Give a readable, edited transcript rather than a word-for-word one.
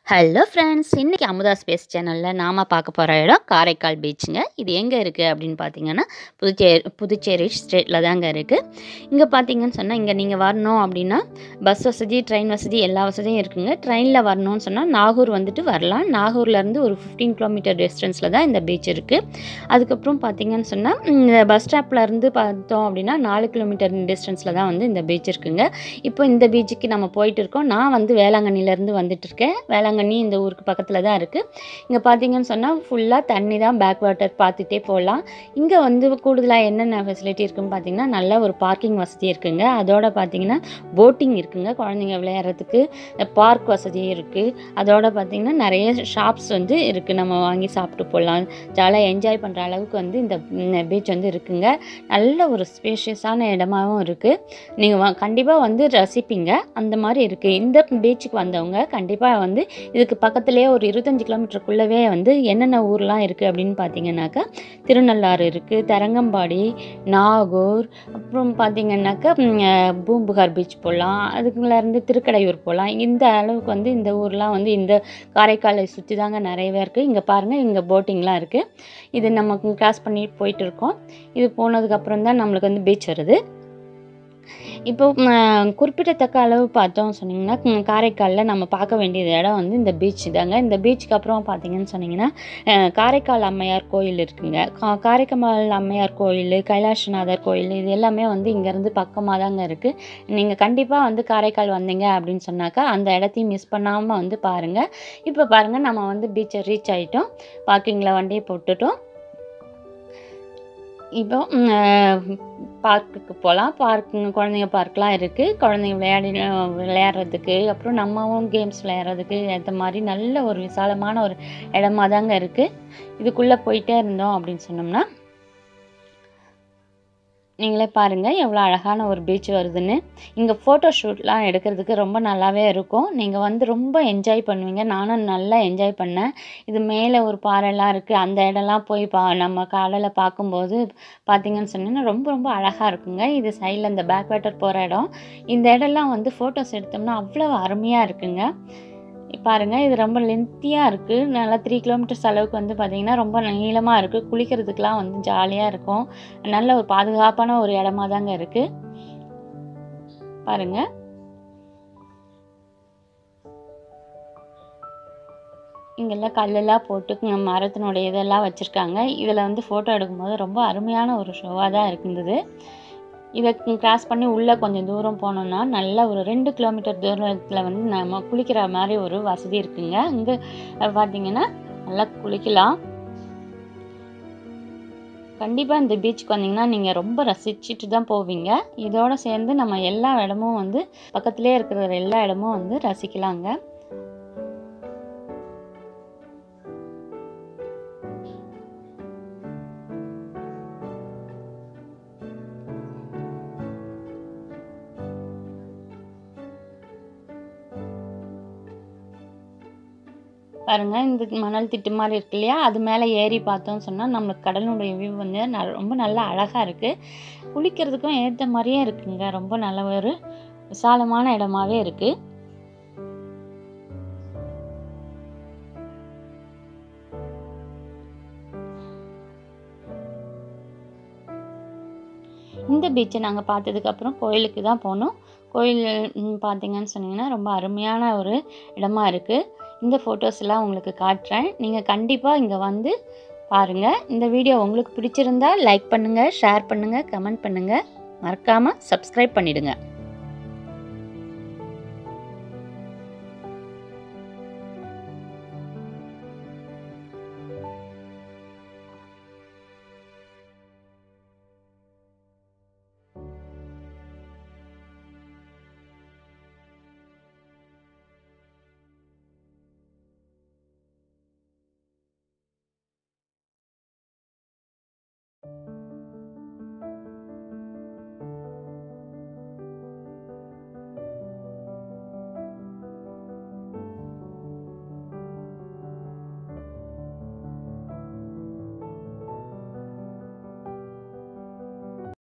Hello friends, இன்றைக்கி Amudha space சேனலில் நாம் பார்க்க போகிற இடம் காரைக்கால் பீச்சுங்க. இது எங்கே இருக்குது அப்படின்னு பார்த்தீங்கன்னா புதுச்சேரி ஸ்டேட்டில் தாங்க இருக்குது. இங்கே பார்த்தீங்கன்னு சொன்னால் இங்கே நீங்கள் வரணும் அப்படின்னா பஸ் வசதி, ட்ரெயின் வசதி எல்லா வசதியும் இருக்குங்க. ட்ரெயினில் வரணும்னு சொன்னால் நாகூர் வந்துட்டு வரலாம். நாகூர்லேருந்து ஒரு 15 கிலோமீட்டர் டிஸ்டன்ஸில் தான் இந்த பீச் இருக்குது. அதுக்கப்புறம் பார்த்தீங்கன்னு சொன்னால் இந்த பஸ் ஸ்டாப்லேருந்து பார்த்தோம் அப்படின்னா 4 கிலோமீட்டர் டிஸ்டன்ஸில் தான் வந்து இந்த பீச் இருக்குங்க. இப்போ இந்த பீச்சுக்கு நம்ம போயிட்டு இருக்கோம். நான் வந்து வேளாங்கண்ணிலேருந்து வந்துட்டு இருக்கேன். வேளாங்கண்ணி இந்த ஊருக்கு பக்கத்தில் தான் இருக்குது. இங்கே பார்த்தீங்கன்னு சொன்னால் ஃபுல்லாக தண்ணி தான், பேக் வாட்டர் பார்த்துட்டே போகலாம். இங்கே வந்து கூடுதலாக என்னென்ன ஃபெசிலிட்டி இருக்குதுன்னு பார்த்தீங்கன்னா நல்ல ஒரு பார்க்கிங் வசதி இருக்குதுங்க. அதோட பார்த்தீங்கன்னா போட்டிங் இருக்குதுங்க, குழந்தைங்க விளையாடுறதுக்கு பார்க் வசதி இருக்குது. அதோட பார்த்தீங்கன்னா நிறைய ஷாப்ஸ் வந்து இருக்குது, நம்ம வாங்கி சாப்பிட்டு போகலாம். ஜாலியாக என்ஜாய் பண்ணுற அளவுக்கு வந்து இந்த பீச் வந்து இருக்குங்க. நல்ல ஒரு ஸ்பேஷியஸான இடமாகவும் இருக்குது. நீங்கள் கண்டிப்பாக வந்து ரசிப்பீங்க, அந்த மாதிரி இருக்குது. இந்த பீச்சுக்கு வந்தவங்க கண்டிப்பாக வந்து இதுக்கு பக்கத்துலேயே ஒரு 25 கிலோமீட்டருக்குள்ளவே வந்து என்னென்ன ஊர்லாம் இருக்குது அப்படின்னு பார்த்தீங்கன்னாக்கா திருநள்ளாறு இருக்குது, தரங்கம்பாடி, நாகூர், அப்புறம் பார்த்தீங்கன்னாக்கா பூம்புகார் பீச் போகலாம். அதுக்குள்ளேருந்து திருக்கடையூர் போகலாம். இந்த அளவுக்கு வந்து இந்த ஊர்லாம் வந்து இந்த காரைக்காலை சுற்றி தாங்க நிறையவே இருக்குது. இங்கே பாருங்கள், இங்கே போட்டிங்லாம் இருக்குது. இது நம்ம கிராஸ் பண்ணி போயிட்டு இருக்கோம். இது போனதுக்கப்புறம் தான் நம்மளுக்கு வந்து பீச் வருது. இப்போ குறிப்பிடத்தக்க அளவு பார்த்தோம் சொன்னிங்கன்னா காரைக்காலில் நம்ம பார்க்க வேண்டியது இடம் வந்து இந்த பீச் தாங்க. இந்த பீச்சுக்கு அப்புறம் பார்த்தீங்கன்னு சொன்னிங்கன்னா காரைக்கால் அம்மையார் கோயில் இருக்குங்க. காரைக்கால் அம்மையார் கோயில், கைலாசநாதர் கோயில், இது எல்லாமே வந்து இங்கேருந்து பக்கமாக தாங்க இருக்குது. நீங்கள் கண்டிப்பாக வந்து காரைக்கால் வந்தீங்க அப்படின்னு சொன்னாக்கா அந்த இடத்தையும் மிஸ் பண்ணாமல் வந்து பாருங்கள். இப்போ பாருங்கள், நம்ம வந்து பீச்சை ரீச் ஆகிட்டோம். பார்க்கிங்கில் வண்டியை போட்டுட்டோம். இப்போ பார்க்குக்கு போகலாம். குழந்தைங்க பார்க்லாம் இருக்குது. குழந்தைங்க விளையாடுறதுக்கு, அப்புறம் நம்மவும் கேம்ஸ் விளையாடுறதுக்கு ஏற்ற மாதிரி நல்ல ஒரு விசாலமான ஒரு இடமா தாங்க இருக்குது. இதுக்குள்ளே போயிட்டே இருந்தோம் அப்படின்னு சொன்னோம்னா நீங்களே பாருங்கள் எவ்வளோ அழகான ஒரு பீச் வருதுன்னு. இங்கே ஃபோட்டோ ஷூட்லாம் எடுக்கிறதுக்கு ரொம்ப நல்லாவே இருக்கும். நீங்கள் வந்து ரொம்ப என்ஜாய் பண்ணுவீங்க. நானும் நல்லா என்ஜாய் பண்ணேன். இது மேலே ஒரு பாறைலாம் இருக்குது. அந்த இடம்லாம் போய் நம்ம கடலை பார்க்கும்போது பார்த்திங்கன்னு சொன்னீங்கன்னா ரொம்ப ரொம்ப அழகாக இருக்குங்க. இது சைடில் இந்த பேக் வாட்டர் போகிற இடம். இந்த இடம்லாம் வந்து ஃபோட்டோஸ் எடுத்தோம்னா அவ்வளோ அருமையாக இருக்குங்க. பாருங்கள், இது ரொம்ப லென்த்தியாக இருக்குது. நல்லா 3 கிலோமீட்டர்ஸ் அளவுக்கு வந்து பார்த்திங்கன்னா ரொம்ப நீளமாக இருக்குது. குளிக்கிறதுக்கெலாம் வந்து ஜாலியாக இருக்கும். நல்ல ஒரு பாதுகாப்பான ஒரு இடமா தாங்க இருக்குது. பாருங்கள், இங்கெல்லாம் கல்லெல்லாம் போட்டு மரத்தினுடைய இதெல்லாம் வச்சுருக்காங்க. இதில் வந்து ஃபோட்டோ எடுக்கும்போது ரொம்ப அருமையான ஒரு ஷோவாக தான் இருந்தது. இதை கிராஸ் பண்ணி உள்ளே கொஞ்சம் தூரம் போனோம்னா நல்ல ஒரு 2 கிலோமீட்டர் தூரத்தில் வந்து நம்ம குளிக்கிற மாதிரி ஒரு வசதி இருக்குங்க. இங்கே பார்த்திங்கன்னா நல்லா குளிக்கலாம். கண்டிப்பாக இந்த பீச்சுக்கு வந்தீங்கன்னா நீங்கள் ரொம்ப ரசிச்சுட்டு தான் போவீங்க. இதோடு சேர்ந்து நம்ம எல்லா இடமும் வந்து பக்கத்துலேயே இருக்கிற எல்லா இடமும் வந்து ரசிக்கலாங்க. பாருங்கள், இந்த மணல் திட்டு மாதிரி இருக்கு இல்லையா, அது மேலே ஏறி பார்த்தோம்னு சொன்னால் நம்மளுக்கு கடலுடைய வியூ வந்து ரொம்ப நல்லா அழகாக இருக்குது. குளிக்கிறதுக்கும் ஏற்ற மாதிரியே இருக்குங்க. ரொம்ப நல்ல ஒரு விசாலமான இடமாவே இருக்குது. இந்த பீச்சை நாங்கள் பார்த்ததுக்கப்புறம் கோயிலுக்கு தான் போனோம். கோயில் பார்த்திங்கன்னு சொன்னிங்கன்னா ரொம்ப அருமையான ஒரு இடமா இருக்குது. இந்த ஃபோட்டோஸ் எல்லாம் உங்களுக்கு காட்டுறேன். நீங்கள் கண்டிப்பாக இங்கே வந்து பாருங்கள். இந்த வீடியோ உங்களுக்கு பிடிச்சிருந்தா லைக் பண்ணுங்கள், ஷேர் பண்ணுங்கள், கமெண்ட் பண்ணுங்கள். மறக்காமல் சப்ஸ்கிரைப் பண்ணிவிடுங்க.